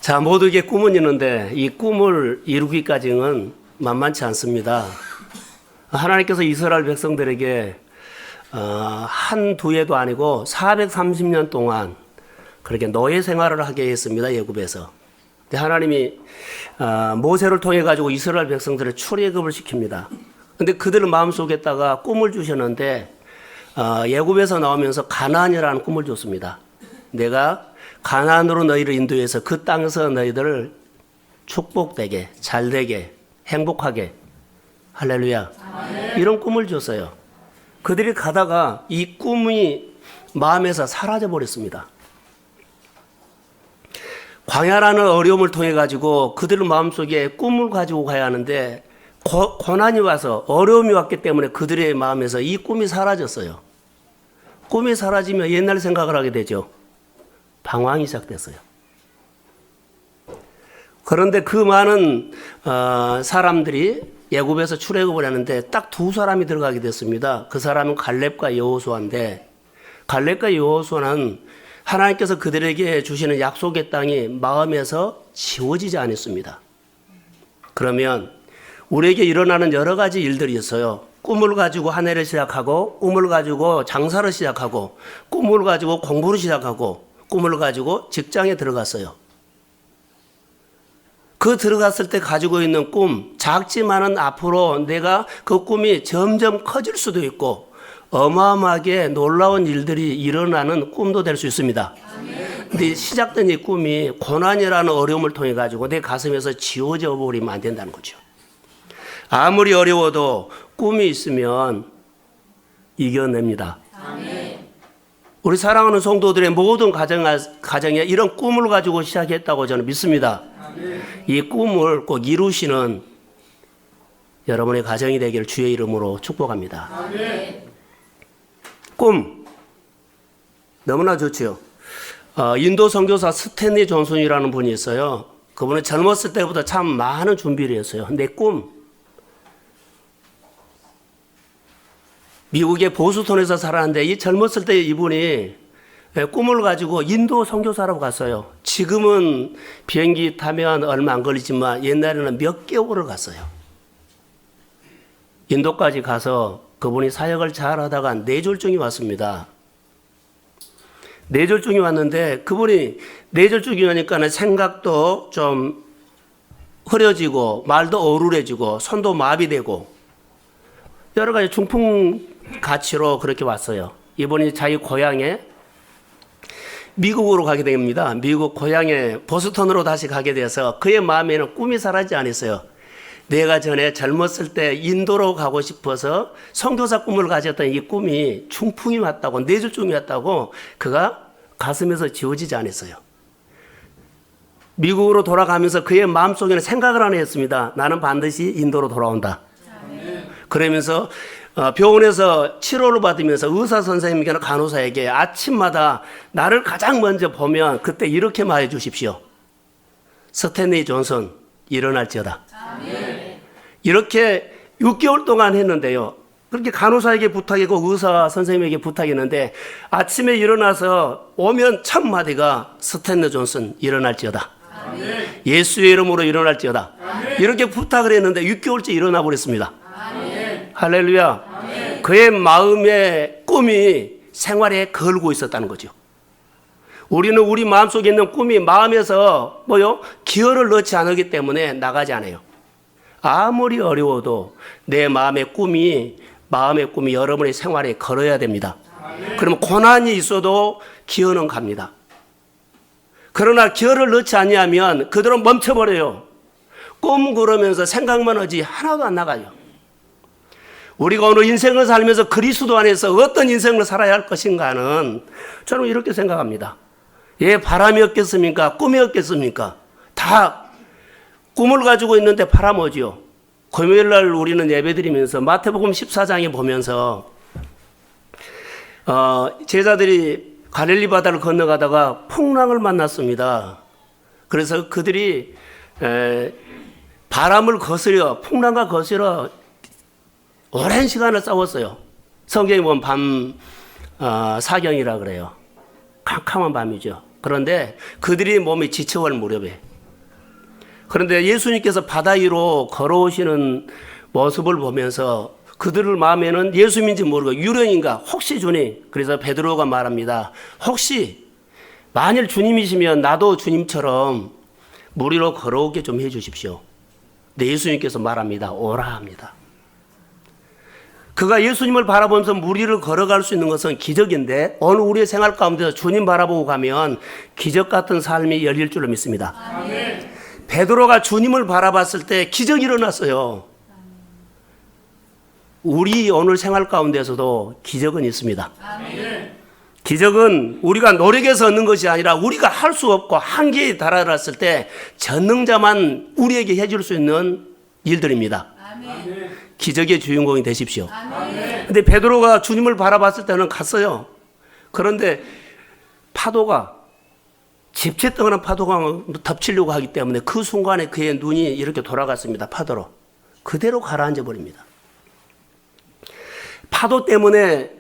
자, 모두에게 꿈은 있는데 이 꿈을 이루기까지는 만만치 않습니다. 하나님께서 이스라엘 백성들에게 한두 해도 아니고 430년 동안 그렇게 노예 생활을 하게 했습니다. 애굽에서. 근데 하나님이 모세를 통해 가지고 이스라엘 백성들을 출애굽을 시킵니다. 근데 그들 마음속에다가 꿈을 주셨는데 애굽에서 나오면서 가나안이라는 꿈을 줬습니다. 내가 가나안으로 너희를 인도해서 그 땅에서 너희들을 축복되게, 잘되게, 행복하게, 할렐루야, 이런 꿈을 줬어요. 그들이 가다가 이 꿈이 마음에서 사라져 버렸습니다. 광야라는 어려움을 통해 가지고 그들 마음속에 꿈을 가지고 가야 하는데 고난이 와서 어려움이 왔기 때문에 그들의 마음에서 이 꿈이 사라졌어요. 꿈이 사라지면 옛날 생각을 하게 되죠. 방황이 시작됐어요. 그런데 그 많은 사람들이 애굽에서 출애굽을 하는데 딱 두 사람이 들어가게 됐습니다. 그 사람은 갈렙과 여호수아인데, 갈렙과 여호수아는 하나님께서 그들에게 주시는 약속의 땅이 마음에서 지워지지 않았습니다. 그러면 우리에게 일어나는 여러 가지 일들이 있어요. 꿈을 가지고 한 해를 시작하고, 꿈을 가지고 장사를 시작하고, 꿈을 가지고 공부를 시작하고, 꿈을 가지고 직장에 들어갔어요. 그 들어갔을 때 가지고 있는 꿈, 작지만은 앞으로 내가 그 꿈이 점점 커질 수도 있고 어마어마하게 놀라운 일들이 일어나는 꿈도 될 수 있습니다. 근데 시작된 이 꿈이 고난이라는 어려움을 통해 가지고 내 가슴에서 지워져 버리면 안 된다는 거죠. 아무리 어려워도 꿈이 있으면 이겨냅니다. 우리 사랑하는 성도들의 모든 가정에 이런 꿈을 가지고 시작했다고 저는 믿습니다. 이 꿈을 꼭 이루시는 여러분의 가정이 되기를 주의 이름으로 축복합니다. 꿈 너무나 좋죠. 인도 선교사 스탠리 존슨이라는 분이 있어요. 그분은 젊었을 때부터 참 많은 준비를 했어요. 내 꿈, 미국의 보스턴에서 살았는데 이 젊었을 때 이분이 꿈을 가지고 인도 선교사라고 갔어요. 지금은 비행기 타면 얼마 안 걸리지만 옛날에는 몇 개월을 갔어요. 인도까지 가서 그분이 사역을 잘 하다가 뇌졸중이 왔습니다. 뇌졸중이 왔는데 그분이 뇌졸중이 오니까 생각도 좀 흐려지고 말도 어눌해지고 손도 마비되고 여러 가지 중풍 가치로 그렇게 왔어요. 이분이 자기 고향에 미국으로 가게 됩니다. 미국 고향에 보스턴으로 다시 가게 돼서 그의 마음에는 꿈이 사라지지 않았어요. 내가 전에 젊었을 때 인도로 가고 싶어서 선교사 꿈을 가졌던 이 꿈이 중풍이 왔다고, 뇌졸중이 왔다고 그가 가슴에서 지워지지 않았어요. 미국으로 돌아가면서 그의 마음속에는 생각을 하나 했습니다. 나는 반드시 인도로 돌아온다. 그러면서 병원에서 치료를 받으면서 의사 선생님께나 간호사에게 아침마다 나를 가장 먼저 보면 그때 이렇게 말해 주십시오. 스탠리 존슨 일어날지어다. 이렇게 6개월 동안 했는데요. 그렇게 간호사에게 부탁했고 의사 선생님에게 부탁했는데 아침에 일어나서 오면 첫 마디가 스탠리 존슨 일어날지어다. 예수의 이름으로 일어날지어다. 이렇게 부탁을 했는데 6개월째 일어나 버렸습니다. 할렐루야. 그의 마음의 꿈이 생활에 걸고 있었다는 거죠. 우리는 우리 마음속에 있는 꿈이 마음에서 기어를 넣지 않기 때문에 나가지 않아요. 아무리 어려워도 내 마음의 꿈이 여러분의 생활에 걸어야 됩니다. 그러면 고난이 있어도 기어는 갑니다. 그러나 기어를 넣지 않으면 그대로 멈춰버려요. 꿈 꾸르면서 생각만 하지 하나도 안 나가요. 우리가 오늘 인생을 살면서 그리스도 안에서 어떤 인생을 살아야 할 것인가는 저는 이렇게 생각합니다. 바람이 없겠습니까? 꿈이 없겠습니까? 다 꿈을 가지고 있는데 바람 오죠. 금요일날 우리는 예배드리면서 마태복음 14장에 보면서 제자들이 갈릴리 바다를 건너가다가 풍랑을 만났습니다. 그래서 그들이 바람을 거스려 풍랑과 거스려 오랜 시간을 싸웠어요. 성경에 보면 밤 사경이라 그래요. 캄캄한 밤이죠. 그런데 그들이 몸이 지쳐올 무렵에 그런데 예수님께서 바다 위로 걸어오시는 모습을 보면서 그들의 마음에는 예수님인지 모르고 유령인가 혹시 주님, 그래서 베드로가 말합니다. 혹시 만일 주님이시면 나도 주님처럼 물 위로 걸어오게 좀 해주십시오. 근데 예수님께서 말합니다. 오라 합니다. 그가 예수님을 바라보면서 물 위를 걸어갈 수 있는 것은 기적인데 오늘 우리의 생활 가운데서 주님 바라보고 가면 기적 같은 삶이 열릴 줄로 믿습니다. 아멘. 베드로가 주님을 바라봤을 때 기적이 일어났어요. 우리 오늘 생활 가운데서도 기적은 있습니다. 아멘. 기적은 우리가 노력해서 얻는 것이 아니라 우리가 할 수 없고 한계에 달아났을 때 전능자만 우리에게 해줄 수 있는 일들입니다. 아멘. 기적의 주인공이 되십시오. 그런데 베드로가 주님을 바라봤을 때는 갔어요. 그런데 파도가 집채덩어리 파도가 덮치려고 하기 때문에 그 순간에 그의 눈이 이렇게 돌아갔습니다. 파도로. 그대로 가라앉아 버립니다. 파도 때문에,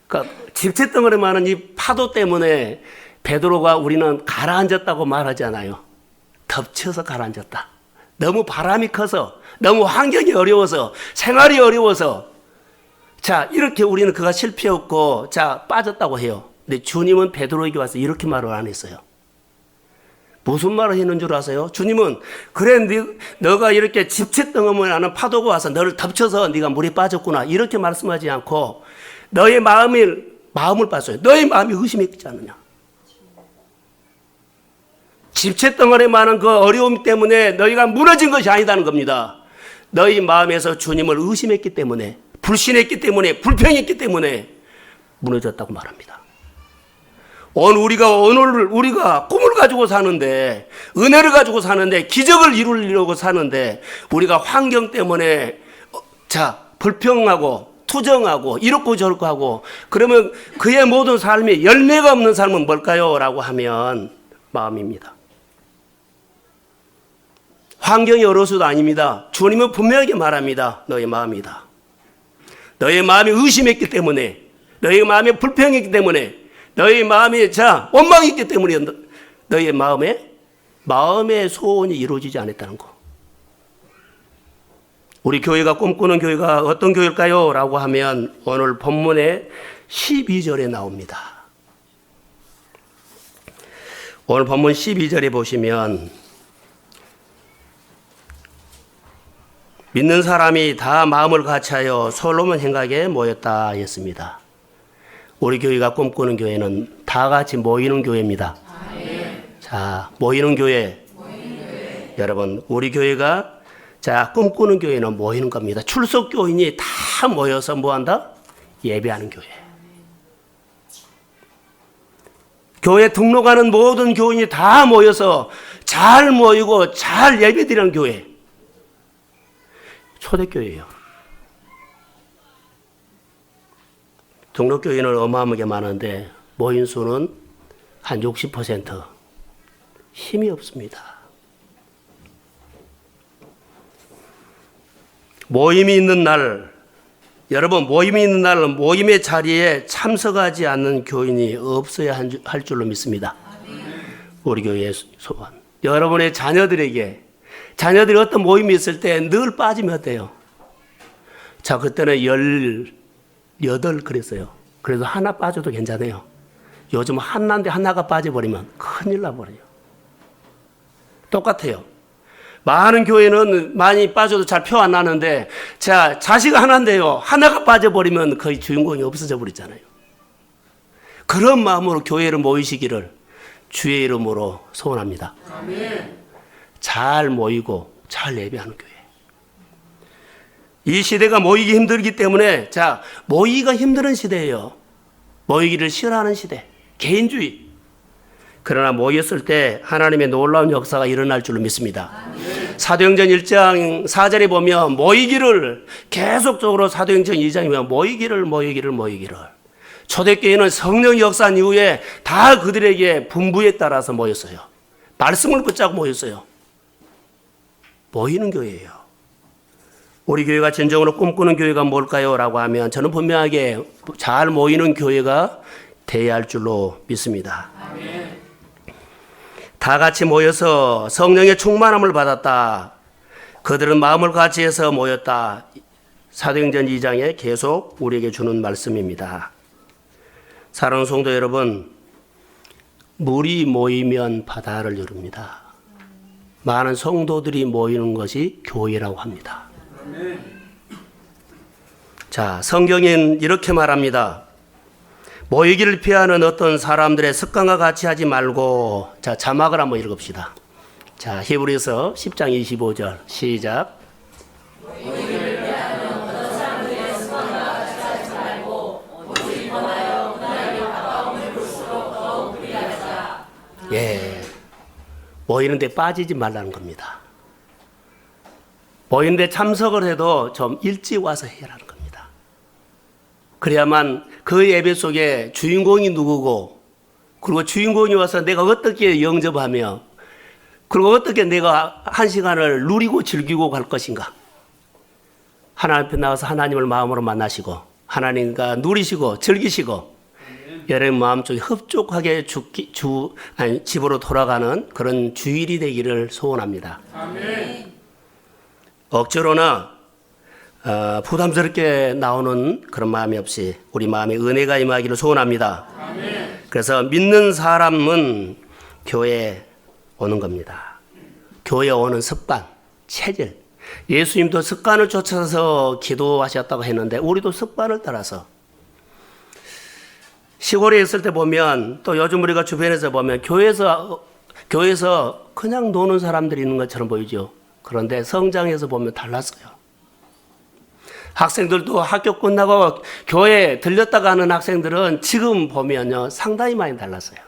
그러니까 집채덩어리 많은 이 파도 때문에 베드로가 우리는 가라앉았다고 말하지 않아요. 덮쳐서 가라앉았다. 너무 바람이 커서, 너무 환경이 어려워서, 생활이 어려워서, 자, 이렇게 우리는 그가 실패했고, 자, 빠졌다고 해요. 근데 주님은 베드로에게 와서 이렇게 말을 안 했어요. 무슨 말을 했는 줄 아세요? 주님은 그래 너가 이렇게 집채덩어리 하는 파도가 와서 너를 덮쳐서 네가 물에 빠졌구나 이렇게 말씀하지 않고 너의 마음을 봤어요. 너의 마음이 의심했지 않느냐. 집채덩어리 많은 그 어려움 때문에 너희가 무너진 것이 아니다는 겁니다. 너희 마음에서 주님을 의심했기 때문에, 불신했기 때문에, 불평했기 때문에 무너졌다고 말합니다. 오늘 우리가 꿈을 가지고 사는데, 은혜를 가지고 사는데, 기적을 이루려고 사는데, 우리가 환경 때문에, 불평하고, 투정하고, 이렇고 저렇고 하고, 그러면 그의 모든 삶이 열매가 없는 삶은 뭘까요? 라고 하면, 마음입니다. 환경이 어려서도 아닙니다. 주님은 분명하게 말합니다. 너의 마음이다. 너의 마음이 의심했기 때문에, 너의 마음이 불평했기 때문에, 너의 마음이 원망이 있기 때문에 너의 마음의 소원이 이루어지지 않았다는 거. 우리 교회가 꿈꾸는 교회가 어떤 교회일까요? 라고 하면 오늘 본문의 12절에 나옵니다. 오늘 본문 12절에 보시면 믿는 사람이 다 마음을 같이하여 솔로몬 행각에 모였다 했습니다. 우리 교회가 꿈꾸는 교회는 다 같이 모이는 교회입니다. 자, 모이는 교회. 여러분, 우리 교회가 꿈꾸는 교회는 모이는 겁니다. 출석 교인이 다 모여서 뭐 한다? 예배하는 교회. 교회 등록하는 모든 교인이 다 모여서 잘 모이고 잘 예배드리는 교회. 초대교회예요. 등록교인은 어마어마하게 많은데 모인 수는 한 60%. 힘이 없습니다. 모임이 있는 날, 여러분 모임이 있는 날은 모임의 자리에 참석하지 않는 교인이 없어야 할 줄로 믿습니다. 우리 교회의 소원. 여러분의 자녀들이 어떤 모임이 있을 때 늘 빠지면 어때요? 자, 그때는 18 그랬어요. 그래서 하나 빠져도 괜찮아요. 요즘 하나인데 하나가 빠져버리면 큰일 나버려요. 똑같아요. 많은 교회는 많이 빠져도 잘 표 안 나는데, 자식 하나인데요. 하나가 빠져버리면 거의 주인공이 없어져 버리잖아요. 그런 마음으로 교회를 모이시기를 주의 이름으로 소원합니다. 아멘. 잘 모이고 잘 예배하는 교회. 이 시대가 모이기 힘들기 때문에 모이기가 힘든 시대예요. 모이기를 싫어하는 시대. 개인주의. 그러나 모였을 때 하나님의 놀라운 역사가 일어날 줄로 믿습니다. 사도행전 1장 4절에 보면 모이기를 계속적으로 사도행전 2장에 보면 모이기를 초대교회는 성령 역사한 이후에 다 그들에게 분부에 따라서 모였어요. 말씀을 붙잡고 모였어요. 모이는 교회예요. 우리 교회가 진정으로 꿈꾸는 교회가 뭘까요? 라고 하면 저는 분명하게 잘 모이는 교회가 되어야 할 줄로 믿습니다. 아멘. 다 같이 모여서 성령의 충만함을 받았다. 그들은 마음을 같이 해서 모였다. 사도행전 2장에 계속 우리에게 주는 말씀입니다. 사랑하는 성도 여러분, 물이 모이면 바다를 이룹니다. 많은 성도들이 모이는 것이 교회라고 합니다. 자, 성경엔 이렇게 말합니다. 모이기를 피하는 어떤 사람들의 습관과 같이 하지 말고, 자, 자막을 한번 읽읍시다. 자, 히브리서 10장 25절 시작. 모이기를 피하는 어떤 사람들의 습관과 같이 하지 말고 오직 권하여 하나님의 가까움을 볼수록 더욱 그리하자. 예, 모이는데 빠지지 말라는 겁니다. 모이는데 참석을 해도 좀 일찍 와서 해라는 겁니다. 그래야만 그 예배 속에 주인공이 누구고, 그리고 주인공이 와서 내가 어떻게 영접하며, 그리고 어떻게 내가 한 시간을 누리고 즐기고 갈 것인가. 하나님 앞에 나와서 하나님을 마음으로 만나시고 하나님과 누리시고 즐기시고 여러분 마음속에 흡족하게 집으로 돌아가는 그런 주일이 되기를 소원합니다. 아멘. 억지로나 부담스럽게 나오는 그런 마음이 없이 우리 마음에 은혜가 임하기를 소원합니다. 아멘. 그래서 믿는 사람은 교회에 오는 겁니다. 교회에 오는 습관, 체질. 예수님도 습관을 쫓아서 기도하셨다고 했는데 우리도 습관을 따라서 시골에 있을 때 보면, 또 요즘 우리가 주변에서 보면 교회에서 그냥 노는 사람들이 있는 것처럼 보이죠. 그런데 성장에서 보면 달랐어요. 학생들도 학교 끝나고 교회에 들렸다 가는 학생들은 지금 보면요 상당히 많이 달랐어요.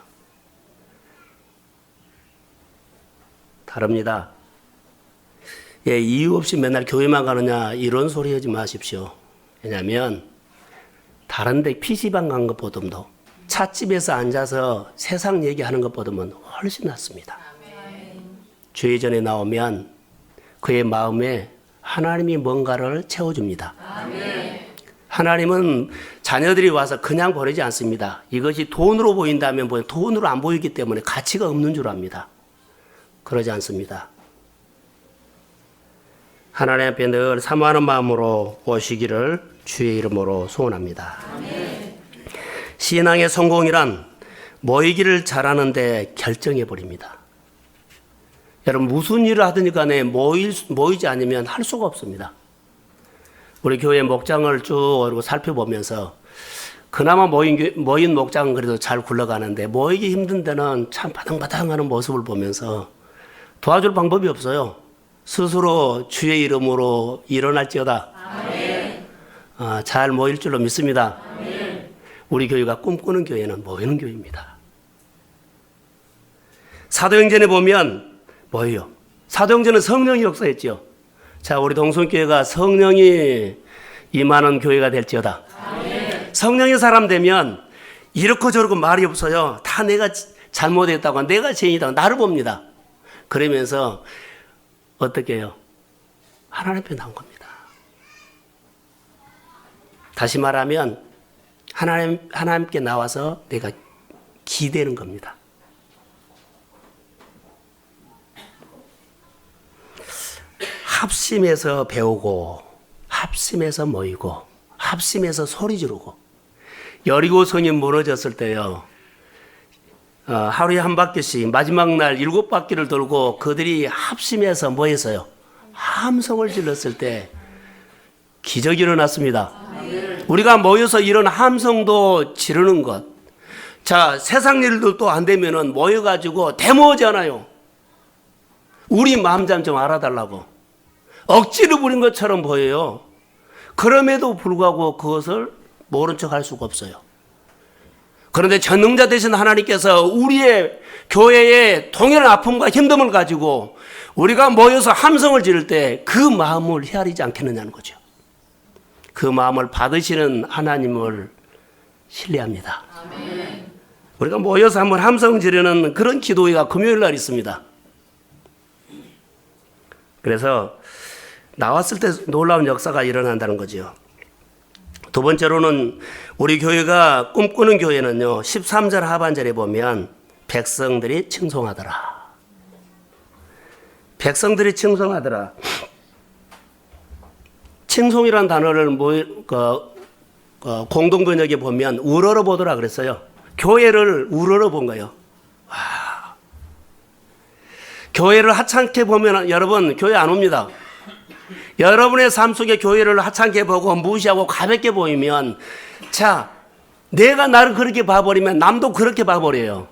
다릅니다. 예, 이유 없이 맨날 교회만 가느냐 이런 소리 하지 마십시오. 왜냐하면 다른데 PC방 간 것보다도 찻집에서 앉아서 세상 얘기하는 것보다는 훨씬 낫습니다. 주의 전에 나오면 그의 마음에 하나님이 뭔가를 채워줍니다. 하나님은 자녀들이 와서 그냥 보내지 않습니다. 이것이 돈으로 보인다면 돈으로 안 보이기 때문에 가치가 없는 줄 압니다. 그러지 않습니다. 하나님 앞에 늘 사모하는 마음으로 오시기를 주의 이름으로 소원합니다. 아멘. 신앙의 성공이란 모이기를 잘하는데 결정해버립니다. 여러분 무슨 일을 하든지 간에 모이지 않으면 할 수가 없습니다. 우리 교회 목장을 쭉 살펴보면서 그나마 모인 목장은 그래도 잘 굴러가는데 모이기 힘든 데는 참 바당바당하는 모습을 보면서 도와줄 방법이 없어요. 스스로 주의 이름으로 일어날지어다. 아멘. 잘 모일 줄로 믿습니다. 아멘. 우리 교회가 꿈꾸는 교회는 모이는 교회입니다. 사도행전에 보면 뭐예요? 사도행전은 성령이 역사했죠. 자, 우리 동성교회가 성령이 임하는 교회가 될지어다. 아멘. 성령의 사람 되면 이렇고 저렇고 말이 없어요. 다 내가 잘못했다고, 내가 죄인이다, 나를 봅니다. 그러면서 어떻게 해요? 하나님 앞에 나온 겁니다. 다시 말하면 하나님께 나와서 내가 기대는 겁니다. 합심해서 배우고, 합심해서 모이고, 합심해서 소리 지르고. 여리고성이 무너졌을 때요, 하루에 한 바퀴씩 마지막 날 7바퀴를 돌고 그들이 합심해서 뭐 했어요? 함성을 질렀을 때 기적이 일어났습니다. 우리가 모여서 이런 함성도 지르는 것. 자, 세상 일들도 안 되면은 모여가지고 데모하잖아요. 우리 마음 좀 알아달라고. 억지로 부린 것처럼 보여요. 그럼에도 불구하고 그것을 모른 척 할 수가 없어요. 그런데 전능자 되신 하나님께서 우리의 교회의 동일한 아픔과 힘듦을 가지고 우리가 모여서 함성을 지를 때 그 마음을 헤아리지 않겠느냐는 거죠. 그 마음을 받으시는 하나님을 신뢰합니다. 아멘. 우리가 모여서 한번 함성 지르는 그런 기도회가 금요일 날 있습니다. 그래서 나왔을 때 놀라운 역사가 일어난다는 거죠. 두 번째로는 우리 교회가 꿈꾸는 교회는요, 13절 하반절에 보면 백성들이 칭송하더라. 백성들이 칭송하더라. 칭송이라는 단어를 공동 번역에 보면 우러러 보더라 그랬어요. 교회를 우러러 본 거예요. 와. 교회를 하찮게 보면 여러분 교회 안 옵니다. 여러분의 삶 속에 교회를 하찮게 보고 무시하고 가볍게 보이면 자, 내가 나를 그렇게 봐버리면 남도 그렇게 봐버려요.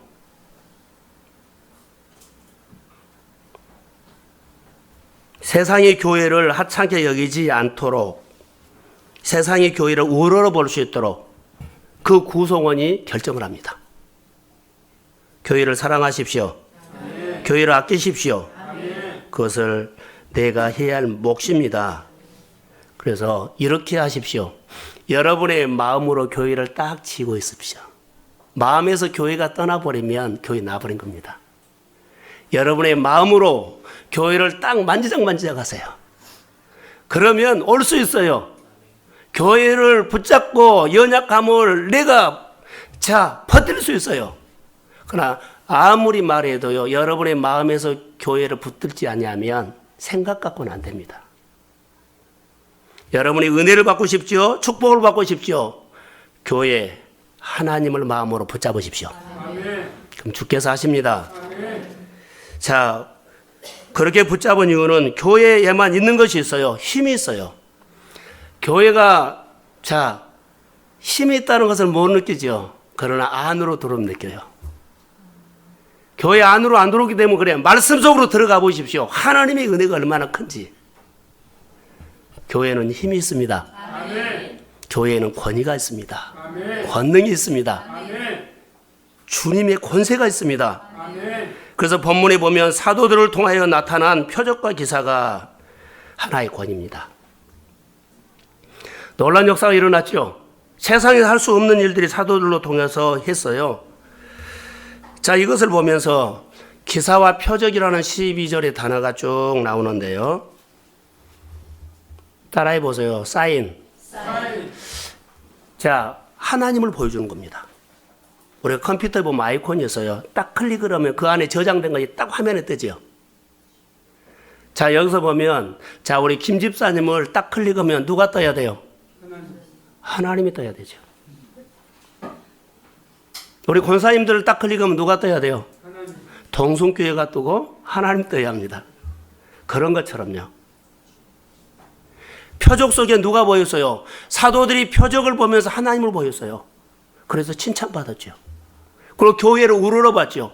세상의 교회를 하찮게 여기지 않도록, 세상의 교회를 우러러 볼 수 있도록 그 구성원이 결정을 합니다. 교회를 사랑하십시오. 아멘. 교회를 아끼십시오. 아멘. 그것을 내가 해야 할 몫입니다. 그래서 이렇게 하십시오. 여러분의 마음으로 교회를 딱 지고 있으십시오. 마음에서 교회가 떠나버리면 교회 나버린 겁니다. 여러분의 마음으로 교회를 딱 만지작 하세요. 그러면 올 수 있어요. 교회를 붙잡고 연약함을 내가 버틸 수 있어요. 그러나 아무리 말해도요, 여러분의 마음에서 교회를 붙들지 않으면 생각 갖고는 안 됩니다. 여러분이 은혜를 받고 싶지요? 축복을 받고 싶지요? 교회 하나님을 마음으로 붙잡으십시오. 아멘. 그럼 주께서 하십니다. 아멘. 자, 그렇게 붙잡은 이유는 교회에만 있는 것이 있어요. 힘이 있어요. 교회가 힘이 있다는 것을 못 느끼죠. 그러나 안으로 들어오면 느껴요. 교회 안으로 안 들어오기 때문에 그래요. 말씀 속으로 들어가 보십시오. 하나님의 은혜가 얼마나 큰지. 교회는 힘이 있습니다. 아멘. 교회에는 권위가 있습니다. 아멘. 권능이 있습니다. 아멘. 주님의 권세가 있습니다. 아멘. 그래서 본문에 보면 사도들을 통하여 나타난 표적과 기사가 하나의 권위입니다. 놀라운 역사가 일어났죠. 세상에서 할 수 없는 일들이 사도들로 통해서 했어요. 자, 이것을 보면서 기사와 표적이라는 12절의 단어가 쭉 나오는데요. 따라해 보세요. 사인. 자, 하나님을 보여주는 겁니다. 우리가 컴퓨터에 보면 아이콘이 있어요. 딱 클릭을 하면 그 안에 저장된 것이 딱 화면에 뜨죠. 자, 여기서 보면 우리 김 집사님을 딱 클릭하면 누가 떠야 돼요? 하나님이 떠야 되죠. 우리 권사님들을 딱 클릭하면 누가 떠야 돼요? 동성교회가 뜨고 하나님 떠야 합니다. 그런 것처럼요. 표적 속에 누가 보였어요? 사도들이 표적을 보면서 하나님을 보였어요. 그래서 칭찬받았죠. 그리고 교회를 우러러봤죠.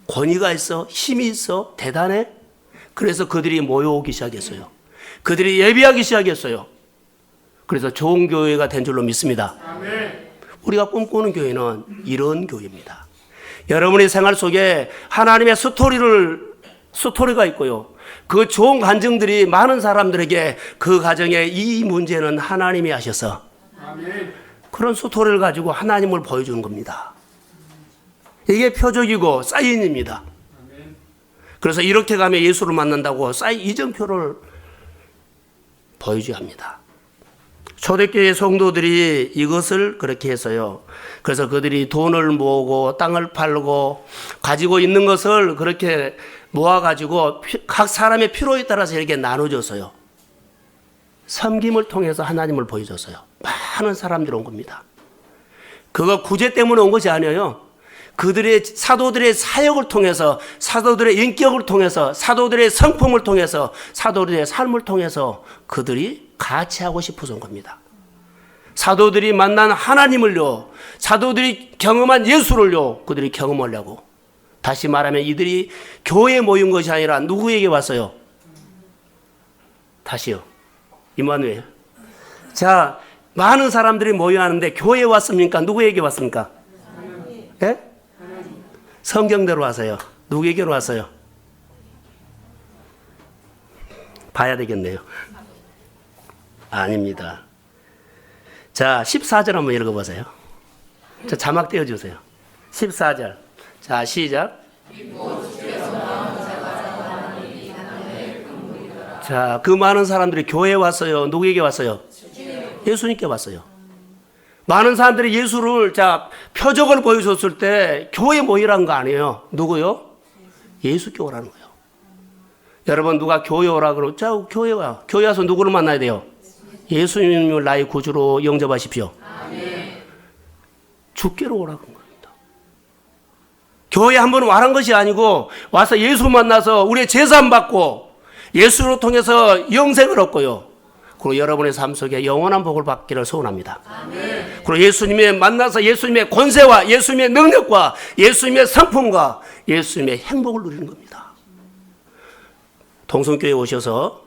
권위가 있어, 힘이 있어, 대단해. 그래서 그들이 모여오기 시작했어요. 그들이 예배하기 시작했어요. 그래서 좋은 교회가 된 줄로 믿습니다. 아멘. 우리가 꿈꾸는 교회는 이런 교회입니다. 여러분의 생활 속에 하나님의 스토리가 있고요. 그 좋은 간증들이 많은 사람들에게 그 가정에 이 문제는 하나님이 하셔서 아멘. 그런 스토리를 가지고 하나님을 보여주는 겁니다. 이게 표적이고 사인입니다. 아멘. 그래서 이렇게 가면 예수를 만난다고 사인 이정표를 보여줘야 합니다. 초대교회 성도들이 이것을 그렇게 해서요. 그래서 그들이 돈을 모으고 땅을 팔고 가지고 있는 것을 그렇게 모아가지고 각 사람의 필요에 따라서 이렇게 나눠줬어요. 섬김을 통해서 하나님을 보여줬어요. 많은 사람들이 온 겁니다. 그거 구제 때문에 온 것이 아니에요. 그들의 사도들의 사역을 통해서, 사도들의 인격을 통해서, 사도들의 성품을 통해서, 사도들의 삶을 통해서 그들이 같이 하고 싶어서 온 겁니다. 사도들이 만난 하나님을요, 사도들이 경험한 예수를요, 그들이 경험하려고. 다시 말하면 이들이 교회에 모인 것이 아니라 누구에게 왔어요? 다시요. 이만우엘. 자, 많은 사람들이 모여 하는데 교회에 왔습니까? 누구에게 왔습니까? 예? 성경대로 왔어요. 누구에게로 왔어요? 봐야 되겠네요. 아닙니다. 자, 14절 한번 읽어보세요. 자, 자막 띄워주세요. 14절. 자, 시작. 자, 그 많은 사람들이 교회에 왔어요. 누구에게 왔어요? 예수님께 왔어요. 많은 사람들이 예수를 표적을 보여줬을 때 교회에 모이라는 거 아니에요. 누구요? 예수께 오라는 거예요. 여러분 누가 교회 오라 그러면 자 교회 와. 교회 와서 누구를 만나야 돼요? 예수님을 나의 구주로 영접하십시오. 주께로 오라고 한 겁니다. 교회 한번 와란 것이 아니고 와서 예수 만나서 우리의 제산 받고 예수를 통해서 영생을 얻고요. 그리고 여러분의 삶 속에 영원한 복을 받기를 소원합니다. 아멘. 그리고 예수님의 만나서 예수님의 권세와 예수님의 능력과 예수님의 성품과 예수님의 행복을 누리는 겁니다. 동성교회 오셔서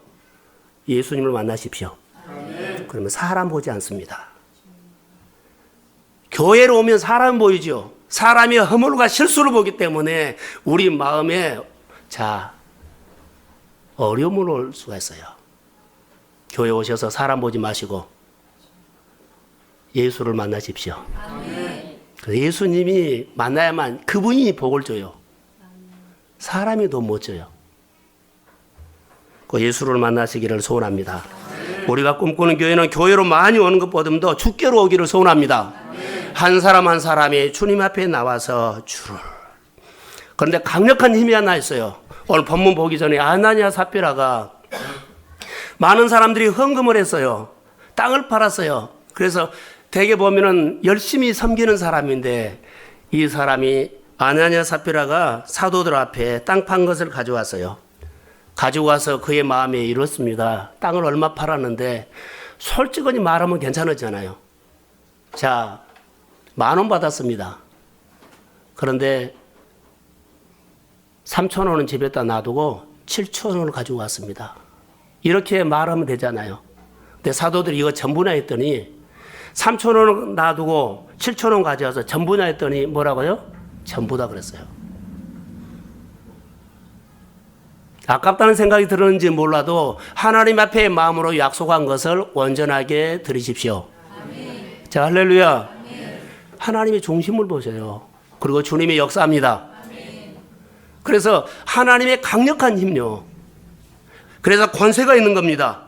예수님을 만나십시오. 아멘. 그러면 사람 보지 않습니다. 교회로 오면 사람 보이죠. 사람이 허물과 실수를 보기 때문에 우리 마음에 어려움을 올 수가 있어요. 교회 오셔서 사람 보지 마시고 예수를 만나십시오. 아멘. 예수님이 만나야만 그분이 복을 줘요. 사람이 돈 못 줘요. 그 예수를 만나시기를 소원합니다. 아멘. 우리가 꿈꾸는 교회는 교회로 많이 오는 것보다도 주께로 오기를 소원합니다. 아멘. 한 사람 한 사람이 주님 앞에 나와서 주를. 그런데 강력한 힘이 하나 있어요. 오늘 본문 보기 전에 아나니아 삽비라가 많은 사람들이 헌금을 했어요. 땅을 팔았어요. 그래서 대개 보면은 열심히 섬기는 사람인데 이 사람이 아나니아 삽비라가 사도들 앞에 땅 판 것을 가져왔어요. 가지고 와서 그의 마음에 이렇습니다. 땅을 얼마 팔았는데 솔직히 말하면 괜찮았잖아요. 자, 10,000원 받았습니다. 그런데 3,000원은 집에다 놔두고 7,000원을 가지고 왔습니다. 이렇게 말하면 되잖아요. 근데 사도들이 이거 전부나 했더니 3,000원 놔두고 7,000원 가져와서 전부나 했더니 뭐라고요? 전부다 그랬어요. 아깝다는 생각이 들었는지 몰라도 하나님 앞에 마음으로 약속한 것을 온전하게 드리십시오. 아멘. 자, 할렐루야. 아멘. 하나님의 중심을 보세요. 그리고 주님의 역사합니다. 아멘. 그래서 하나님의 강력한 힘요. 그래서 권세가 있는 겁니다.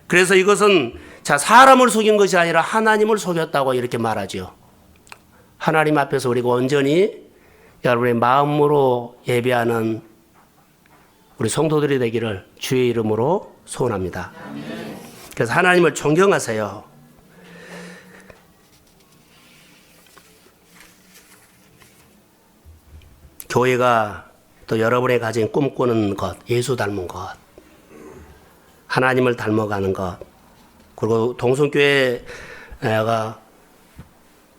그래서 이것은 사람을 속인 것이 아니라 하나님을 속였다고 이렇게 말하죠. 하나님 앞에서 우리가 온전히 여러분의 마음으로 예배하는 우리 성도들이 되기를 주의 이름으로 소원합니다. 그래서 하나님을 존경하세요. 교회가 또 여러분의 가진 꿈꾸는 것, 예수 닮은 것, 하나님을 닮아가는 것, 그리고 동성교회가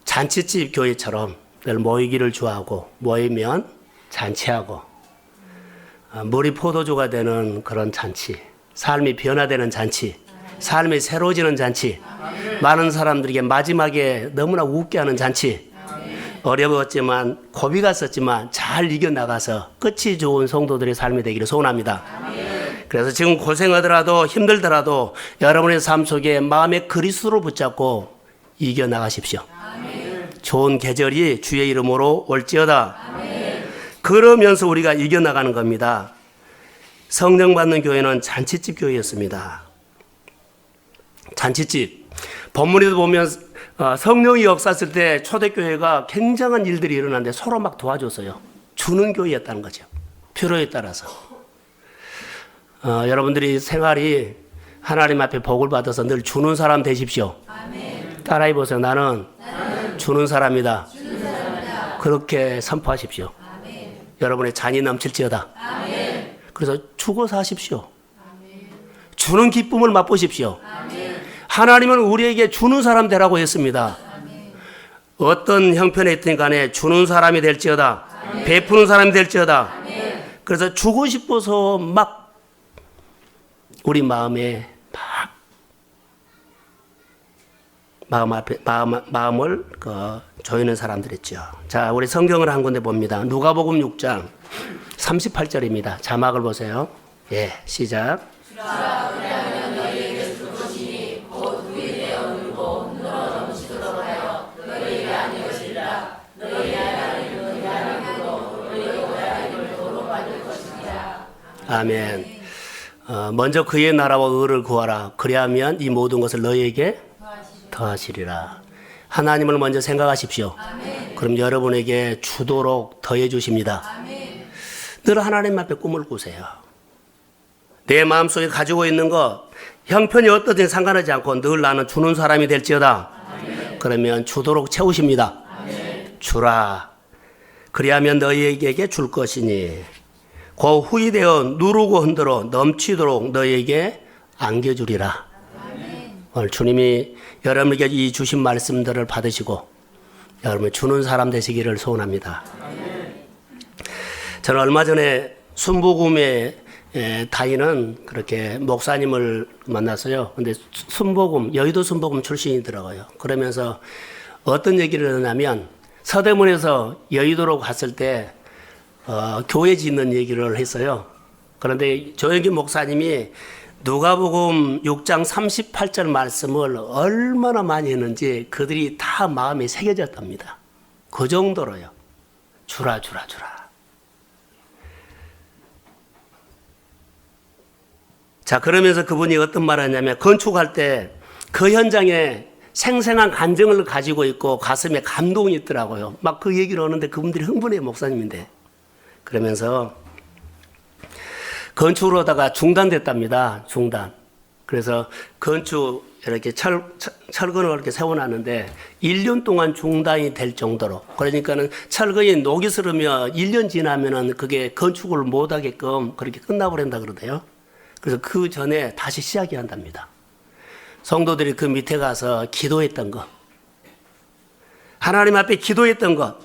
잔치집 교회처럼 늘 모이기를 좋아하고 모이면 잔치하고 물이 포도주가 되는 그런 잔치, 삶이 변화되는 잔치, 삶이 새로워지는 잔치, 많은 사람들에게 마지막에 너무나 웃게 하는 잔치, 어려웠지만 고비 갔었지만 잘 이겨나가서 끝이 좋은 성도들의 삶이 되기를 소원합니다. 그래서 지금 고생하더라도 힘들더라도 여러분의 삶 속에 마음의 그리스도를 붙잡고 이겨나가십시오. 아멘. 좋은 계절이 주의 이름으로 올지어다. 아멘. 그러면서 우리가 이겨나가는 겁니다. 성령 받는 교회는 잔치집 교회였습니다. 잔치집. 본문에도 보면 성령이 역사했을 때 초대교회가 굉장한 일들이 일어났는데 서로 막 도와줬어요. 주는 교회였다는 거죠. 필요에 따라서. 여러분들이 생활이 하나님 앞에 복을 받아서 늘 주는 사람 되십시오. 아멘. 따라해 보세요. 나는 주는 사람이다. 그렇게 선포하십시오. 아멘. 여러분의 잔이 넘칠지어다. 아멘. 그래서 주고 사십시오. 아멘. 주는 기쁨을 맛보십시오. 아멘. 하나님은 우리에게 주는 사람 되라고 했습니다. 아멘. 어떤 형편에 있든 간에 주는 사람이 될지어다. 아멘. 베푸는 사람이 될지어다. 아멘. 그래서 주고 싶어서 막 우리 마음에 마음을 조이는 사람들 있죠. 자, 우리 성경을 한 군데 봅니다. 누가복음 6장 38절입니다. 자막을 보세요. 예, 시작. 아멘. 먼저 그의 나라와 의를 구하라. 그리하면 이 모든 것을 너희에게 더하시리라. 하나님을 먼저 생각하십시오. 아멘. 그럼 여러분에게 주도록 더해 주십니다. 아멘. 늘 하나님 앞에 꿈을 꾸세요. 내 마음속에 가지고 있는 것 형편이 어떠든지 상관하지 않고 늘 나는 주는 사람이 될지어다. 아멘. 그러면 주도록 채우십니다. 아멘. 주라. 그리하면 너희에게 줄 것이니 그 후이 되어 누르고 흔들어 넘치도록 너희에게 안겨주리라. 아멘. 오늘 주님이 여러분에게 이 주신 말씀들을 받으시고 여러분 주는 사람 되시기를 소원합니다. 아멘. 저는 얼마 전에 순복음에 다니는 그렇게 목사님을 만났어요. 근데 순복음, 여의도 순복음 출신이더라고요. 그러면서 어떤 얘기를 하냐면 서대문에서 여의도로 갔을 때 교회 짓는 얘기를 했어요. 그런데 조영기 목사님이 누가복음 6장 38절 말씀을 얼마나 많이 했는지 그들이 다 마음에 새겨졌답니다. 그 정도로요. 주라 주라 주라. 자, 그러면서 그분이 어떤 말을 하냐면 건축할 때 그 현장에 생생한 감정을 가지고 있고 가슴에 감동이 있더라고요. 막 그 얘기를 하는데 그분들이 흥분해요, 목사님인데. 그러면서 건축을 하다가 중단됐답니다. 중단. 그래서 건축 이렇게 철근을 이렇게 세워놨는데 1년 동안 중단이 될 정도로, 그러니까는 철근이 녹이 슬으면 1년 지나면은 그게 건축을 못하게끔 그렇게 끝나버린다 그러대요. 그래서 그 전에 다시 시작해야 한답니다. 성도들이 그 밑에 가서 기도했던 것, 하나님 앞에 기도했던 것.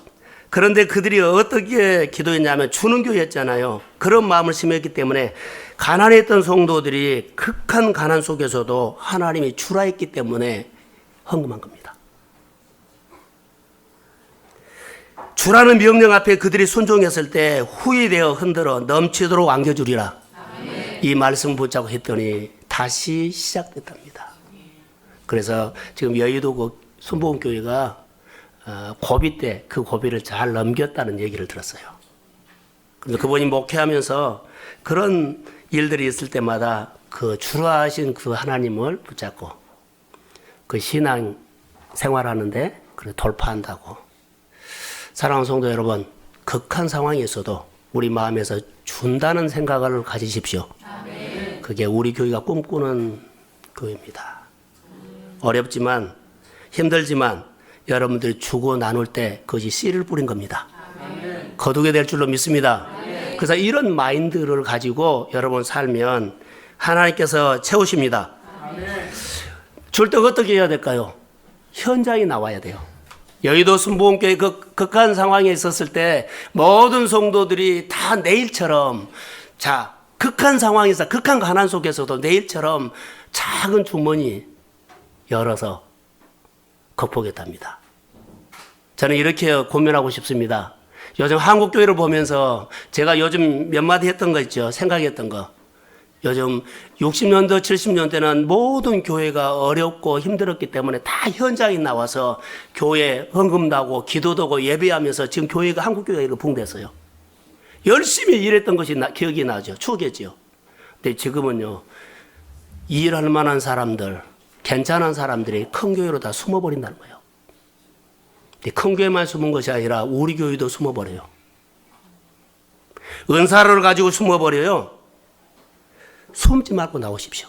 그런데 그들이 어떻게 기도했냐면 주는 교회였잖아요. 그런 마음을 심었기 때문에 가난했던 성도들이 극한 가난 속에서도 하나님이 주라 했기 때문에 헌금한 겁니다. 주라는 명령 앞에 그들이 순종했을 때 후이 되어 흔들어 넘치도록 안겨주리라. 이 말씀 붙잡고 했더니 다시 시작됐답니다. 그래서 지금 여의도 그 순복음교회가 고비 때 그 고비를 잘 넘겼다는 얘기를 들었어요. 그래서 그분이 목회하면서 그런 일들이 있을 때마다 그 주라 하신 그 하나님을 붙잡고 그 신앙 생활하는데 돌파한다고. 사랑하는 성도 여러분, 극한 상황에서도 우리 마음에서 준다는 생각을 가지십시오. 아멘. 그게 우리 교회가 꿈꾸는 교회입니다. 어렵지만 힘들지만 여러분들이 주고 나눌 때 그것이 씨를 뿌린 겁니다. 아멘. 거두게 될 줄로 믿습니다. 아멘. 그래서 이런 마인드를 가지고 여러분 살면 하나님께서 채우십니다. 줄 때 어떻게 해야 될까요? 현장에 나와야 돼요. 여의도 순복음교회 극한 상황에 있었을 때 모든 성도들이 다 내일처럼, 자, 극한 상황에서 극한 가난 속에서도 내일처럼 작은 주머니 열어서 극복했답니다. 저는 이렇게 고민하고 싶습니다. 요즘 한국 교회를 보면서 제가 요즘 몇 마디 했던 거 있죠. 생각했던 거. 요즘 60년대, 70년대는 모든 교회가 어렵고 힘들었기 때문에 다 현장에 나와서 교회 헌금도 하고 기도도 하고 예배하면서 지금 교회가, 한국 교회가 붕괴했어요. 열심히 일했던 것이 기억이 나죠. 추억이죠. 근데 지금은요, 일할 만한 사람들, 괜찮은 사람들이 큰 교회로 다 숨어버린다는 거예요. 근데 큰 교회만 숨은 것이 아니라 우리 교회도 숨어버려요. 은사를 가지고 숨어버려요. 숨지 말고 나오십시오.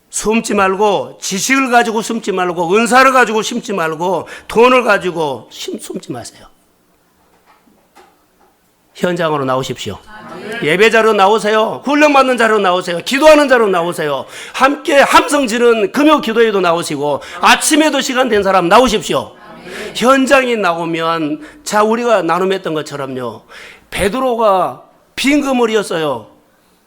숨지 말고, 지식을 가지고 숨지 말고, 은사를 가지고 숨지 말고, 돈을 가지고 숨지 마세요. 현장으로 나오십시오. 예배자로 나오세요. 훈련받는 자로 나오세요. 기도하는 자로 나오세요. 함께 함성 지르는 금요 기도에도 나오시고, 아침에도 시간 된 사람 나오십시오. 현장에 나오면, 자, 우리가 나눔했던 것처럼요, 베드로가 빈 그물이었어요.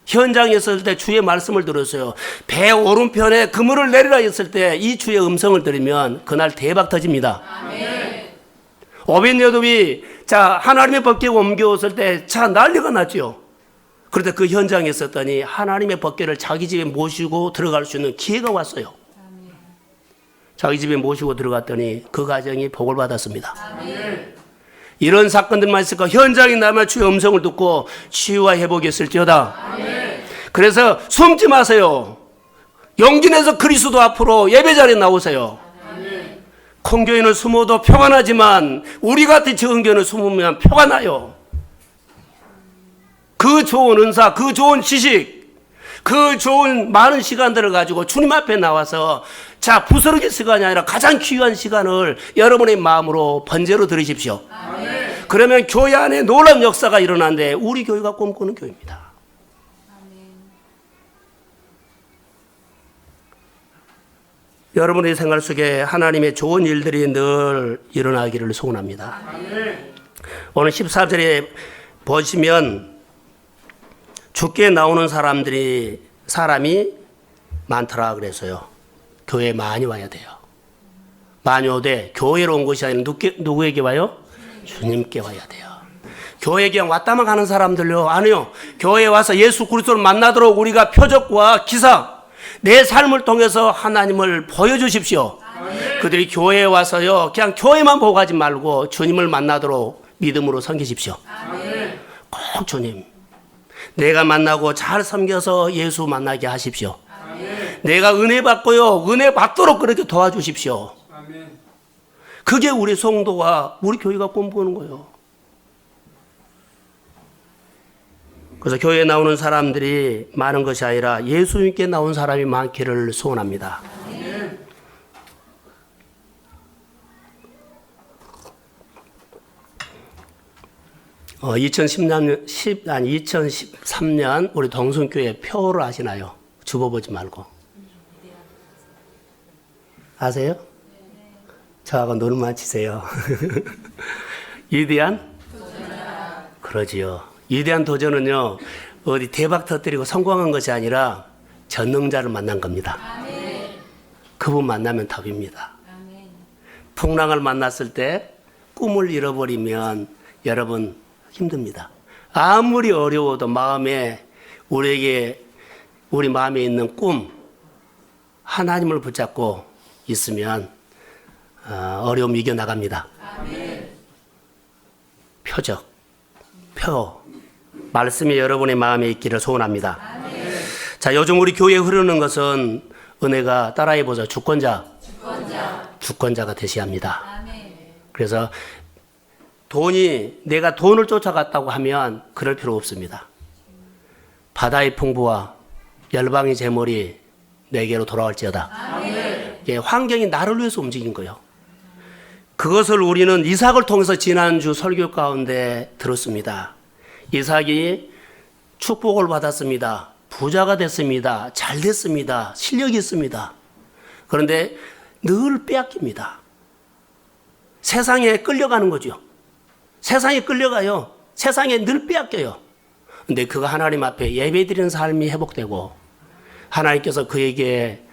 현장에 있을 때 주의 말씀을 들었어요. 배 오른편에 그물을 내리라 했을 때 이 주의 음성을 들으면 그날 대박 터집니다. 아멘. 오벳에돔이 자 하나님의 법궤 옮겨왔을 때 자 난리가 났죠. 그런데 그 현장에 있었더니 하나님의 법궤를 자기 집에 모시고 들어갈 수 있는 기회가 왔어요. 아멘. 자기 집에 모시고 들어갔더니 그 가정이 복을 받았습니다. 아멘. 이런 사건들만 있을까? 현장에 나면 주의 음성을 듣고 치유와 회복이 있을지어다. 아멘. 그래서 숨지 마세요. 용기 내서 그리스도 앞으로 예배자리에 나오세요. 아멘. 큰 교회는 숨어도 표가 나지만 우리 같은 적은 교회는 숨으면 표가 나요. 그 좋은 은사, 그 좋은 지식, 그 좋은 많은 시간들을 가지고 주님 앞에 나와서 자, 부스러기 시간이 아니라 가장 귀한 시간을 여러분의 마음으로 번제로 드리십시오. 아멘. 그러면 교회 안에 놀라운 역사가 일어나는데 우리 교회가 꿈꾸는 교회입니다. 아멘. 여러분의 생활 속에 하나님의 좋은 일들이 늘 일어나기를 소원합니다. 아멘. 오늘 14절에 보시면 죽게 나오는 사람이 많더라 그래서요. 교회에 많이 와야 돼요. 많이 오되 교회로 온 것이 아니라 누구에게 와요? 주님께 와야 돼요. 교회에 그냥 왔다만 가는 사람들요. 아니요. 교회에 와서 예수 그리스도를 만나도록 우리가 표적과 기사, 내 삶을 통해서 하나님을 보여주십시오. 아멘. 그들이 교회에 와서요. 그냥 교회만 보고 가지 말고 주님을 만나도록 믿음으로 섬기십시오. 아멘. 꼭 주님. 내가 만나고 잘 섬겨서 예수 만나게 하십시오. 아멘. 내가 은혜 받고요. 은혜 받도록 그렇게 도와주십시오. 아멘. 그게 우리 성도와 우리 교회가 꿈꾸는 거예요. 그래서 교회에 나오는 사람들이 많은 것이 아니라 예수님께 나온 사람이 많기를 소원합니다. 아멘. 2013년 우리 동성교회 표를 아시나요? 주워보지 말고. 아세요? 저하고 노름만 치세요. 위대한? 그러지요. 위대한 도전은요, 어디 대박 터뜨리고 성공한 것이 아니라 전능자를 만난 겁니다. 그분 만나면 답입니다. 풍랑을 만났을 때 꿈을 잃어버리면 여러분 힘듭니다. 아무리 어려워도 우리 마음에 있는 꿈, 하나님을 붙잡고 있으면 어려움 이겨나갑니다. 말씀이 여러분의 마음에 있기를 소원합니다. 자, 요즘 우리 교회에 흐르는 것은 은혜가 따라해보자. 주권자가 되셔야 합니다. 그래서 내가 돈을 쫓아갔다고 하면 그럴 필요 없습니다. 바다의 풍부와 열방의 재물이 내게로 돌아올지어다. 예, 환경이 나를 위해서 움직인 거예요. 그것을 우리는 이삭을 통해서 지난주 설교 가운데 들었습니다. 이삭이 축복을 받았습니다. 부자가 됐습니다. 잘 됐습니다. 실력이 있습니다. 그런데 늘 빼앗깁니다. 세상에 끌려가는 거죠. 세상에 끌려가요. 세상에 늘 빼앗겨요. 근데 그가 하나님 앞에 예배드리는 삶이 회복되고 하나님께서 그에게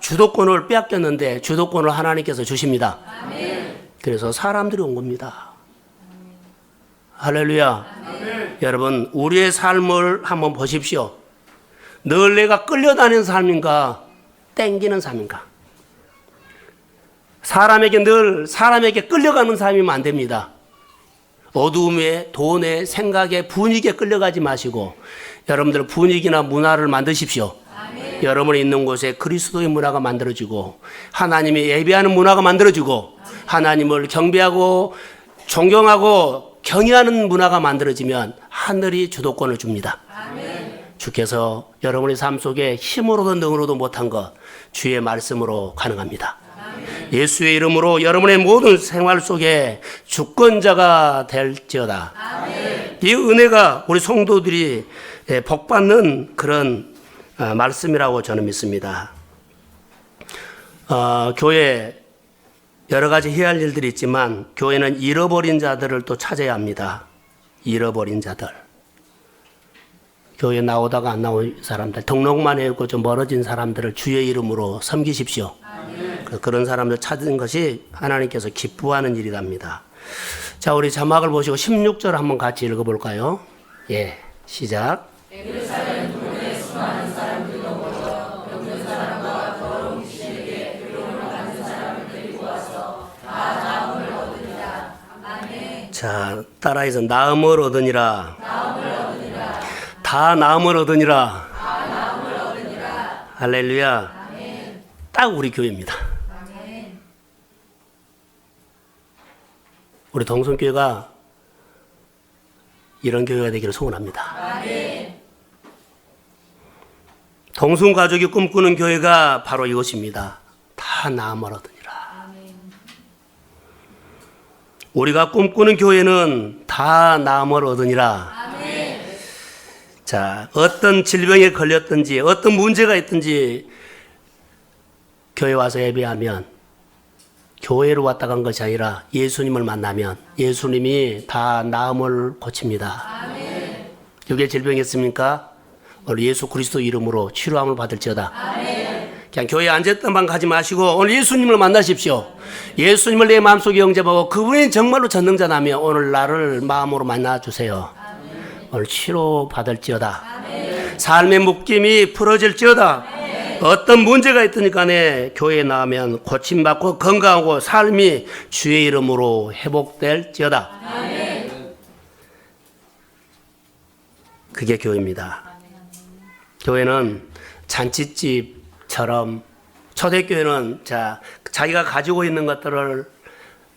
주도권을 빼앗겼는데 주도권을 하나님께서 주십니다. 아멘. 그래서 사람들이 온 겁니다. 아멘. 할렐루야. 아멘. 여러분, 우리의 삶을 한번 보십시오. 늘 내가 끌려다니는 삶인가 땡기는 삶인가? 사람에게 끌려가는 삶이면 안 됩니다. 어두움에, 돈에, 생각에, 분위기에 끌려가지 마시고 여러분들 분위기나 문화를 만드십시오. 아멘. 여러분이 있는 곳에 그리스도의 문화가 만들어지고 하나님이 예배하는 문화가 만들어지고 하나님을 경배하고 존경하고 경외하는 문화가 만들어지면 하늘이 주도권을 줍니다. 아멘. 주께서 여러분의 삶 속에 힘으로도 능으로도 못한 것 주의 말씀으로 가능합니다. 예수의 이름으로 여러분의 모든 생활 속에 주권자가 될지어다. 아멘. 이 은혜가 우리 성도들이 복받는 그런 말씀이라고 저는 믿습니다. 교회 여러 가지 해야 할 일들이 있지만 교회는 잃어버린 자들을 또 찾아야 합니다. 잃어버린 자들. 교회 나오다가 안 나온 사람들, 등록만 해고 좀 멀어진 사람들을 주의 이름으로 섬기십시오. 그런 사람들 찾은 것이 하나님께서 기뻐하는 일이랍니다. 자, 우리 자막을 보시고 16절 한번 같이 읽어볼까요? 예, 시작. 예루살렘 동네 수많은 사람들도 모여 병든 사람과 더러운 귀신에게 괴로움을 받는 사람을 데리고 와서 다 나음을 얻으니라. 아멘. 자, 따라해서 나음을 얻으니라. 다 나음을 얻으니라. 할렐루야. 아멘. 딱 우리 교회입니다. 우리 동성교회가 이런 교회가 되기를 소원합니다. 동성가족이 꿈꾸는 교회가 바로 이것입니다. 다 나음을 얻으니라. 우리가 꿈꾸는 교회는 다 나음을 얻으니라. 자, 어떤 질병에 걸렸든지 어떤 문제가 있든지 교회 와서 예배하면, 교회로 왔다 간 것이 아니라 예수님을 만나면 예수님이 다 나음을 고칩니다. 여기에 질병이 있습니까? 오늘 예수 그리스도 이름으로 치료함을 받을지어다. 그냥 교회에 앉았던만 가지 마시고 오늘 예수님을 만나십시오. 예수님을 내 마음속에 영접하고 그분이 정말로 전능자라면 오늘 나를 마음으로 만나주세요. 오늘 치료 받을지어다. 삶의 묶임이 풀어질지어다. 어떤 문제가 있든 간에 교회에 나오면 고침받고 건강하고 삶이 주의 이름으로 회복될지어다. 그게 교회입니다. 교회는 잔치집처럼, 초대교회는 자기가 가지고 있는 것들을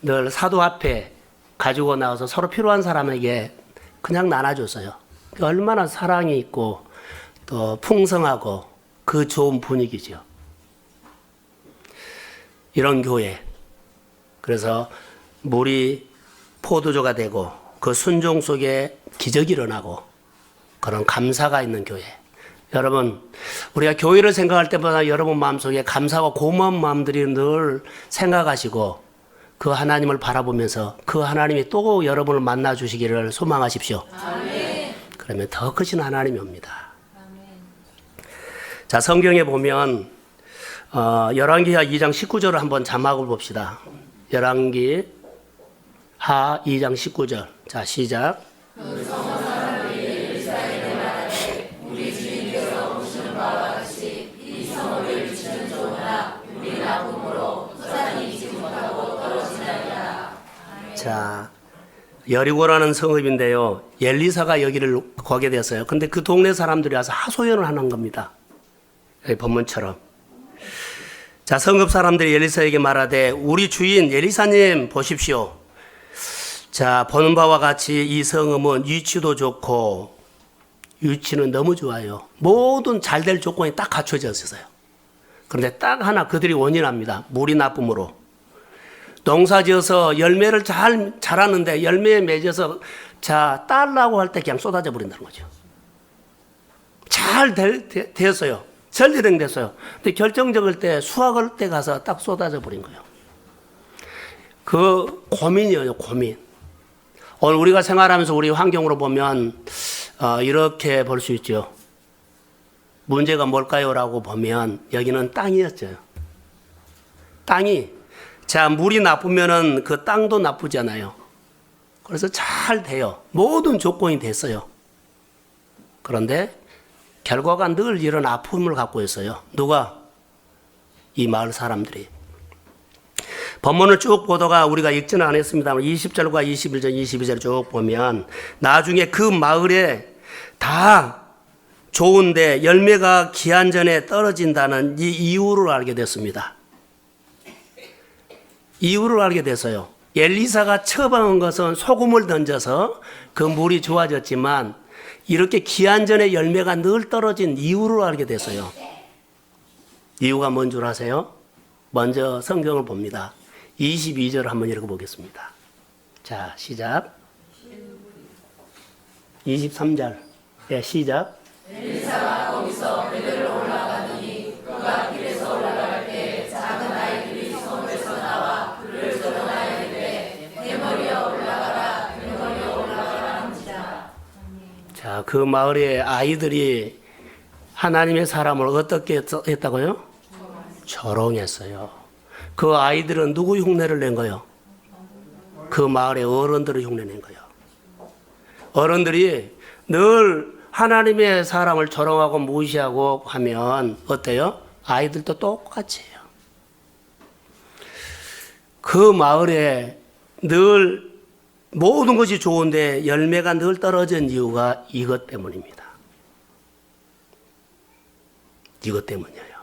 늘 사도 앞에 가지고 나와서 서로 필요한 사람에게 그냥 나눠줬어요. 얼마나 사랑이 있고 또 풍성하고 그 좋은 분위기죠. 이런 교회. 그래서 물이 포도주가 되고 그 순종 속에 기적이 일어나고 그런 감사가 있는 교회. 여러분, 우리가 교회를 생각할 때마다 여러분 마음속에 감사와 고마운 마음들이 늘 생각하시고 그 하나님을 바라보면서 그 하나님이 또 여러분을 만나주시기를 소망하십시오. 아멘. 그러면 더 크신 하나님이 옵니다. 아멘. 자, 성경에 보면 열왕기하 2장 19절을 한번 자막을 봅시다. 열왕기하 2장 19절. 자, 시작. 자, 여리고라는 성읍인데요. 엘리사가 여기를 거게 됐어요. 근데 그 동네 사람들이 와서 하소연을 하는 겁니다. 여기 본문처럼. 자, 성읍 사람들이 엘리사에게 말하되 우리 주인 엘리사님 보십시오. 자, 보는 바와 같이 이 성읍은 위치도 좋고 위치는 너무 좋아요. 모든 잘 될 조건이 딱 갖춰져 있어요. 그런데 딱 하나 그들이 원인합니다. 물이 나쁨으로. 농사 지어서 열매를 자라는데 열매에 맺어서 따려고 할 때 그냥 쏟아져 버린다는 거죠. 잘 됐어요. 전리등 됐어요. 근데 결정적일 때 수확할 때 가서 딱 쏟아져 버린 거예요. 그 고민이에요, 고민. 오늘 우리가 생활하면서 우리 환경으로 보면 이렇게 볼 수 있죠. 문제가 뭘까요? 라고 보면 여기는 땅이었죠. 땅이. 자, 물이 나쁘면은 그 땅도 나쁘잖아요. 그래서 잘 돼요. 모든 조건이 됐어요. 그런데 결과가 늘 이런 아픔을 갖고 있어요. 누가? 이 마을 사람들이. 본문을 쭉 보다가 우리가 읽지는 않았습니다만 20절과 21절, 22절 쭉 보면 나중에 그 마을에 다 좋은데 열매가 기한 전에 떨어진다는 이 이유를 알게 됐습니다. 이유를 알게 됐어요. 엘리사가 처방한 것은 소금을 던져서 그 물이 좋아졌지만 이렇게 기한 전에 열매가 늘 떨어진 이유를 알게 됐어요. 이유가 뭔 줄 아세요? 먼저 성경을 봅니다. 22절 한번 읽어보겠습니다. 자, 시작. 23절. 예, 시작. 엘리사가 거기서 베델로 올라가더니 그가 길에서 올라갈 때 작은 아이들이 성읍에서 나와 그를 조롱하여되 대머리여 올라가라, 대머리여 올라가라 합니다. 자, 그 마을의 아이들이 하나님의 사람을 어떻게 했다고요? 조롱했어요. 그 아이들은 누구 흉내를 낸 거예요? 그 마을의 어른들을 흉내낸 거예요. 어른들이 늘 하나님의 사람을 조롱하고 무시하고 하면 어때요? 아이들도 똑같이 해요. 그 마을에 늘 모든 것이 좋은데 열매가 늘 떨어진 이유가 이것 때문입니다. 이것 때문이에요.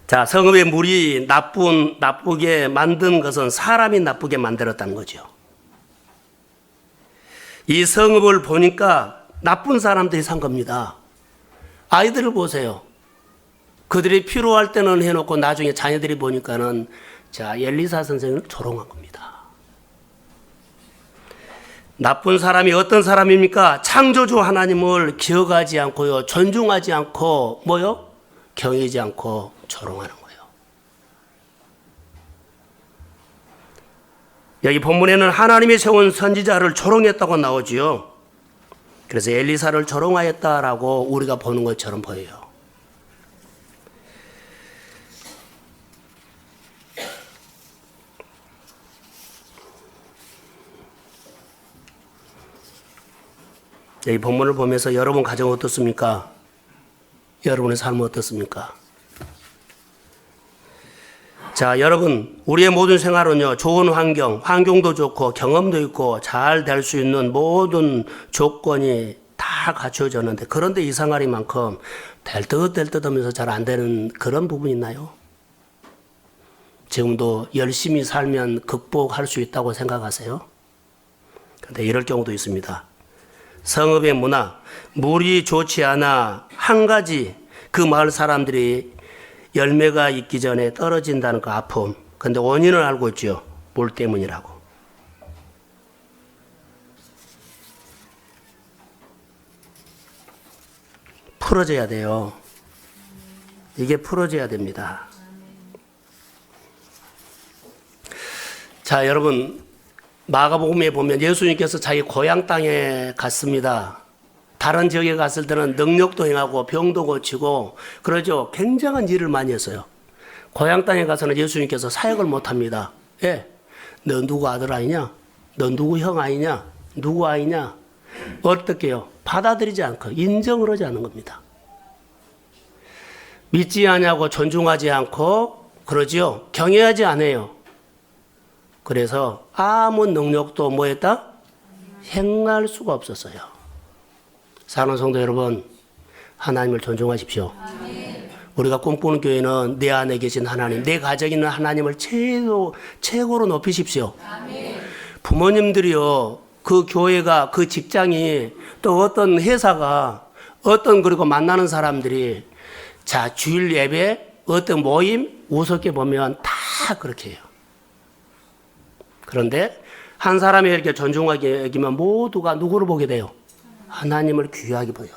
자, 성읍의 물이 나쁘게 만든 것은 사람이 나쁘게 만들었다는 거죠. 이 성읍을 보니까 나쁜 사람들이 산 겁니다. 아이들을 보세요. 그들이 필요할 때는 해놓고 나중에 자녀들이 보니까는 자, 엘리사 선생을 조롱한 겁니다. 나쁜 사람이 어떤 사람입니까? 창조주 하나님을 기억하지 않고요, 존중하지 않고 뭐요? 경외하지 않고 조롱하는 거예요. 여기 본문에는 하나님이 세운 선지자를 조롱했다고 나오지요. 그래서 엘리사를 조롱하였다라고 우리가 보는 것처럼 보여요. 여기 본문을 보면서 여러분 가정 어떻습니까? 여러분의 삶은 어떻습니까? 자, 여러분, 우리의 모든 생활은요, 좋은 환경도 좋고 경험도 있고 잘 될 수 있는 모든 조건이 다 갖춰졌는데, 그런데 이 생활이만큼 될 듯 하면서 잘 안 되는 그런 부분이 있나요? 지금도 열심히 살면 극복할 수 있다고 생각하세요? 그런데 이럴 경우도 있습니다. 성읍의 문화, 물이 좋지 않아 한 가지 그 마을 사람들이 열매가 있기 전에 떨어진다는 그 아픔. 근데 원인을 알고 있죠. 물 때문이라고. 풀어져야 돼요. 이게 풀어져야 됩니다. 자, 여러분, 마가복음에 보면 예수님께서 자기 고향 땅에 갔습니다. 다른 지역에 갔을 때는 능력도 행하고 병도 고치고 그러죠. 굉장한 일을 많이 했어요. 고향 땅에 가서는 예수님께서 사역을 못합니다. 예, 너 누구 아들 아니냐? 너 누구 형 아니냐? 누구 아니냐? 어떻게 해요? 받아들이지 않고 인정을 하지 않는 겁니다. 믿지 않냐고 존중하지 않고 그러지요. 경외하지 않아요. 그래서 아무 능력도 뭐 했다? 행할 수가 없었어요. 사랑하는 성도 여러분, 하나님을 존중하십시오. 아멘. 우리가 꿈꾸는 교회는 내 안에 계신 하나님, 내 가정에 있는 하나님을 최고로 높이십시오. 아멘. 부모님들이요, 그 교회가, 그 직장이, 또 어떤 회사가, 그리고 만나는 사람들이, 자, 주일 예배, 어떤 모임, 우습게 보면 다 그렇게 해요. 그런데 한 사람이 이렇게 존중하게 여기면 모두가 누구를 보게 돼요? 하나님을 귀하게 보여.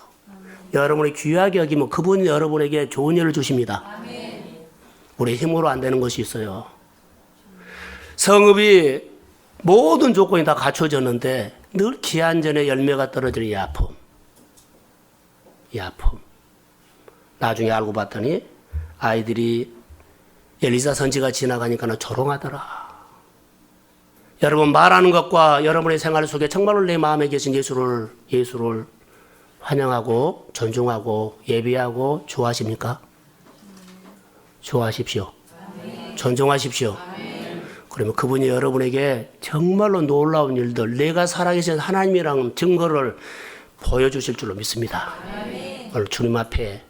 여러분이 귀하게 여기면 그분이 여러분에게 좋은 일을 주십니다. 아멘. 우리 힘으로 안 되는 것이 있어요. 성읍이 모든 조건이 다 갖춰졌는데 늘 기한 전에 열매가 떨어질 이 아픔. 이 아픔. 나중에 알고 봤더니 아이들이 엘리사 선지가 지나가니까 조롱하더라. 여러분, 말하는 것과 여러분의 생활 속에 정말로 내 마음에 계신 예수를 환영하고 존중하고 예배하고 좋아하십니까? 좋아하십시오. 아멘. 존중하십시오. 아멘. 그러면 그분이 여러분에게 정말로 놀라운 일들, 내가 살아계신 하나님이라는 증거를 보여주실 줄로 믿습니다. 아멘. 오늘 주님 앞에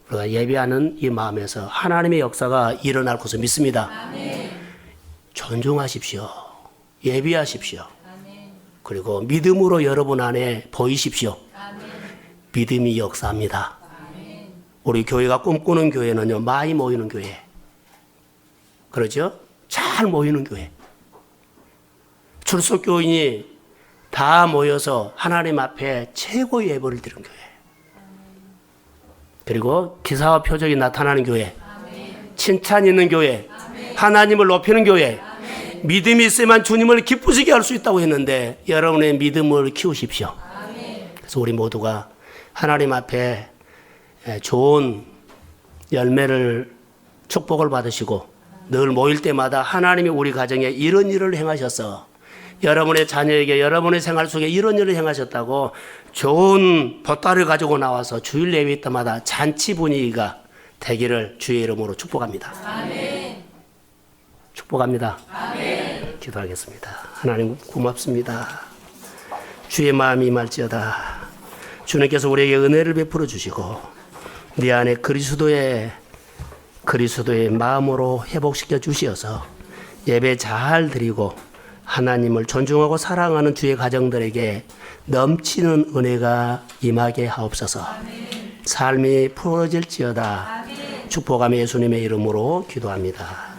우리가 예배하는 이 마음에서 하나님의 역사가 일어날 것을 믿습니다. 아멘. 존중하십시오. 예비하십시오. 아멘. 그리고 믿음으로 여러분 안에 보이십시오. 아멘. 믿음이 역사합니다. 아멘. 우리 교회가 꿈꾸는 교회는요, 많이 모이는 교회. 그렇죠? 잘 모이는 교회. 출석교인이 다 모여서 하나님 앞에 최고의 예배를 드리는 교회. 그리고 기사와 표적이 나타나는 교회. 아멘. 칭찬 있는 교회. 아멘. 하나님을 높이는 교회. 믿음이 있어야만 주님을 기쁘시게 할 수 있다고 했는데 여러분의 믿음을 키우십시오. 아멘. 그래서 우리 모두가 하나님 앞에 좋은 열매를 축복을 받으시고 늘 모일 때마다 하나님이 우리 가정에 이런 일을 행하셔서 여러분의 자녀에게 여러분의 생활 속에 이런 일을 행하셨다고 좋은 보따리를 가지고 나와서 주일 예배 때마다 잔치 분위기가 되기를 주의 이름으로 축복합니다. 아멘. 축복합니다. 아멘. 기도하겠습니다. 하나님 고맙습니다. 주의 마음이 임할지어다. 주님께서 우리에게 은혜를 베풀어 주시고 네 안에 그리스도의 마음으로 회복시켜 주시어서 예배 잘 드리고 하나님을 존중하고 사랑하는 주의 가정들에게 넘치는 은혜가 임하게 하옵소서. 삶이 풀어질지어다. 축복하며 예수님의 이름으로 기도합니다.